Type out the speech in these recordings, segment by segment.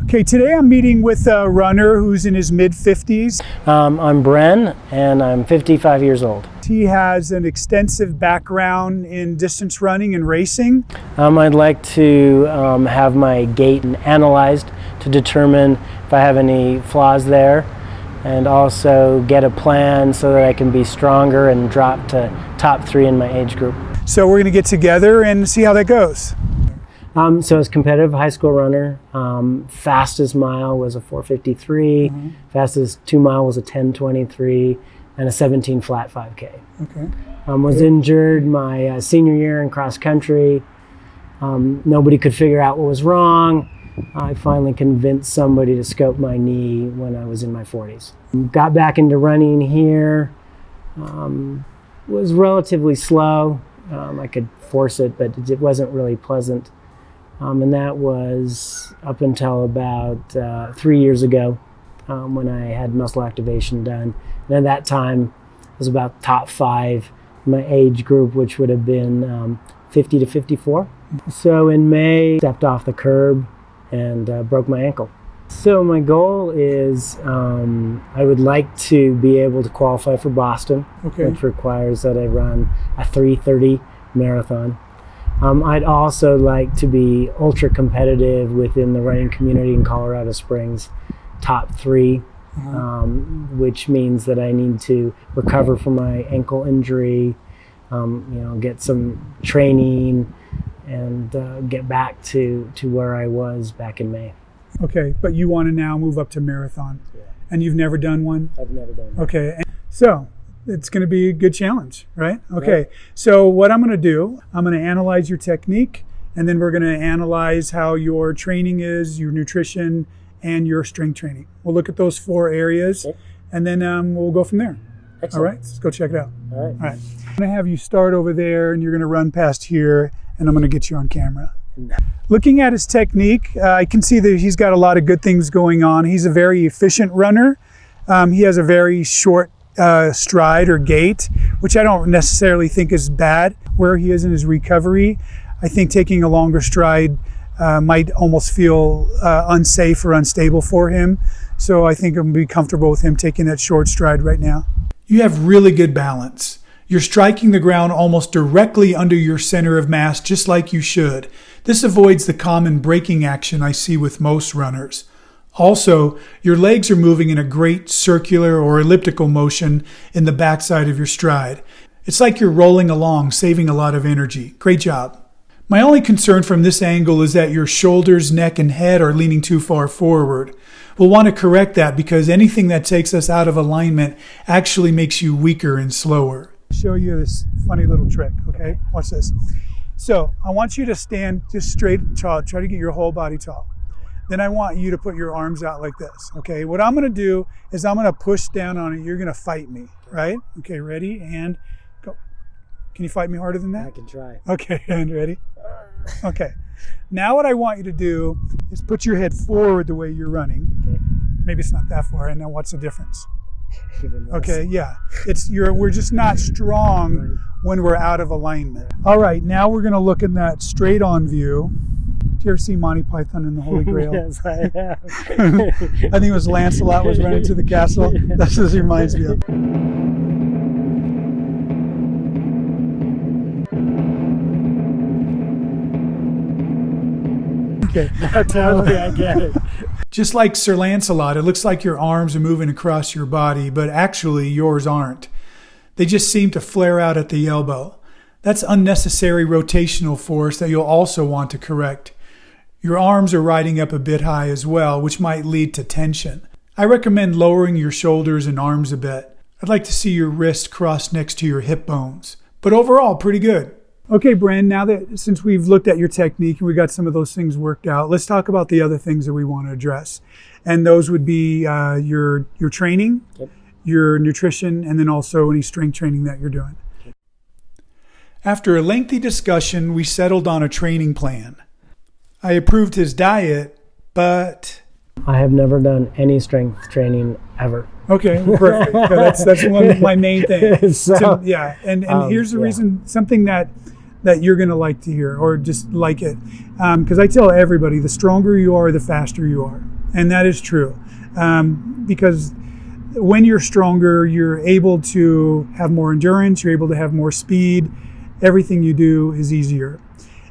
Okay, today I'm meeting with a runner who's in his mid-50s. I'm Bren, and I'm 55 years old. He has an extensive background in distance running and racing. I'd like to have my gait analyzed to determine if I have any flaws there, and also get a plan so that I can be stronger and drop to top 3 in my age group. So we're going to get together and see how that goes. So as a competitive high school runner, fastest mile was a 4:53, fastest 2 mile was a 10:23, and a 17 flat 5K. Okay. Was injured my senior year in cross country. Nobody could figure out what was wrong. I finally convinced somebody to scope my knee when I was in my 40s. Got back into running here. Was relatively slow. I could force it, but it wasn't really pleasant. And that was up until about 3 years ago when I had muscle activation done. And at that time, it was about top 5 in my age group, which would have been 50 to 54. So in May, stepped off the curb and broke my ankle. So my goal is I would like to be able to qualify for Boston, which requires that I run a 3:30 marathon. I'd also like to be ultra competitive within the running community in Colorado Springs, top 3, which means that I need to recover from my ankle injury, get some training, and get back to where I was back in May. Okay, but you want to now move up to marathon, and you've never done one? I've never done one. Okay, so it's going to be a good challenge, right? Okay, so what I'm going to do, I'm going to analyze your technique, and then we're going to analyze how your training is, your nutrition, and your strength training. We'll look at those 4 areas, and then we'll go from there. Excellent. All right, let's go check it out. All right. All right. I'm going to have you start over there, and you're going to run past here, and I'm going to get you on camera. Looking at his technique, I can see that he's got a lot of good things going on. He's a very efficient runner. He has a very short stride or gait, which I don't necessarily think is bad. Where he is in his recovery, I think taking a longer stride might almost feel unsafe or unstable for him. So I think I'm going to be comfortable with him taking that short stride right now. You have really good balance. You're striking the ground almost directly under your center of mass, just like you should. This avoids the common braking action I see with most runners. Also, your legs are moving in a great circular or elliptical motion in the backside of your stride. It's like you're rolling along, saving a lot of energy. Great job. My only concern from this angle is that your shoulders, neck, and head are leaning too far forward. We'll want to correct that because anything that takes us out of alignment actually makes you weaker and slower. I'll show you this funny little trick, okay? Watch this. So I want you to stand just straight tall. Try to get your whole body tall. Then I want you to put your arms out like this, okay? What I'm gonna do is I'm gonna push down on it. You're gonna fight me, right? Okay, ready, and go. Can you fight me harder than that? I can try. Okay, and ready? Okay. Now what I want you to do is put your head forward the way you're running. Okay. Maybe it's not that far, and now what's the difference? Even less. Okay, yeah. We're just not strong when we're out of alignment. All right, now we're gonna look in that straight on view. Did you ever see Monty Python and the Holy Grail? Yes, I have. I think it was Lancelot was running to the castle. That's what it reminds me of. Okay. Totally, I get it. Just like Sir Lancelot, it looks like your arms are moving across your body, but actually yours aren't. They just seem to flare out at the elbow. That's unnecessary rotational force that you'll also want to correct. Your arms are riding up a bit high as well, which might lead to tension. I recommend lowering your shoulders and arms a bit. I'd like to see your wrist cross next to your hip bones. But overall, pretty good. Okay, Bren, now that since we've looked at your technique and we got some of those things worked out, let's talk about the other things that we want to address. And those would be your training, your nutrition, and then also any strength training that you're doing. After a lengthy discussion, we settled on a training plan. I approved his diet, but I have never done any strength training ever. Okay, perfect. That's one of my main things. So, and here's the reason, something that you're going to like to hear, or just like it. Because I tell everybody, the stronger you are, the faster you are. And that is true. Because when you're stronger, you're able to have more endurance, you're able to have more speed. Everything you do is easier.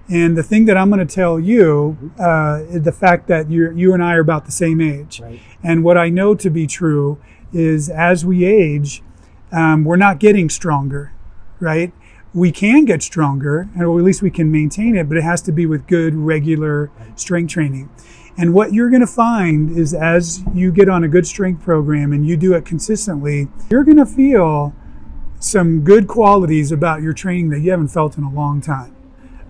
And the thing that I'm going to tell you, is the fact that you and I are about the same age. Right. And what I know to be true is as we age, we're not getting stronger, right? We can get stronger, or at least we can maintain it, but it has to be with good, regular strength training. And what you're going to find is as you get on a good strength program and you do it consistently, you're going to feel some good qualities about your training that you haven't felt in a long time.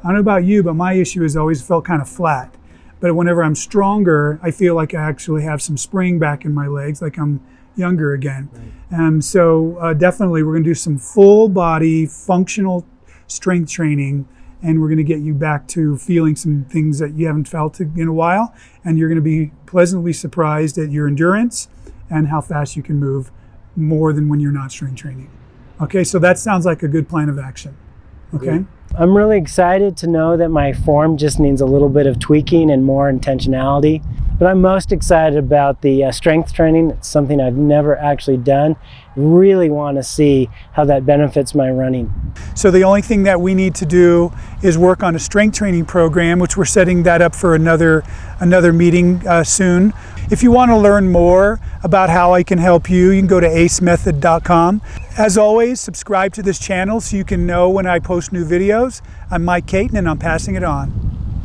I don't know about you, but my issue has always felt kind of flat. But whenever I'm stronger, I feel like I actually have some spring back in my legs, like I'm younger again. Right. So definitely we're going to do some full body functional strength training, and we're going to get you back to feeling some things that you haven't felt in a while, and you're going to be pleasantly surprised at your endurance and how fast you can move more than when you're not strength training. Okay, so that sounds like a good plan of action. Okay. I'm really excited to know that my form just needs a little bit of tweaking and more intentionality. But I'm most excited about the strength training. It's something I've never actually done. Really want to see how that benefits my running. So the only thing that we need to do is work on a strength training program, which we're setting that up for another meeting soon. If you want to learn more about how I can help you, you can go to acemethod.com. As always, subscribe to this channel so you can know when I post new videos. I'm Mike Caton, and I'm passing it on.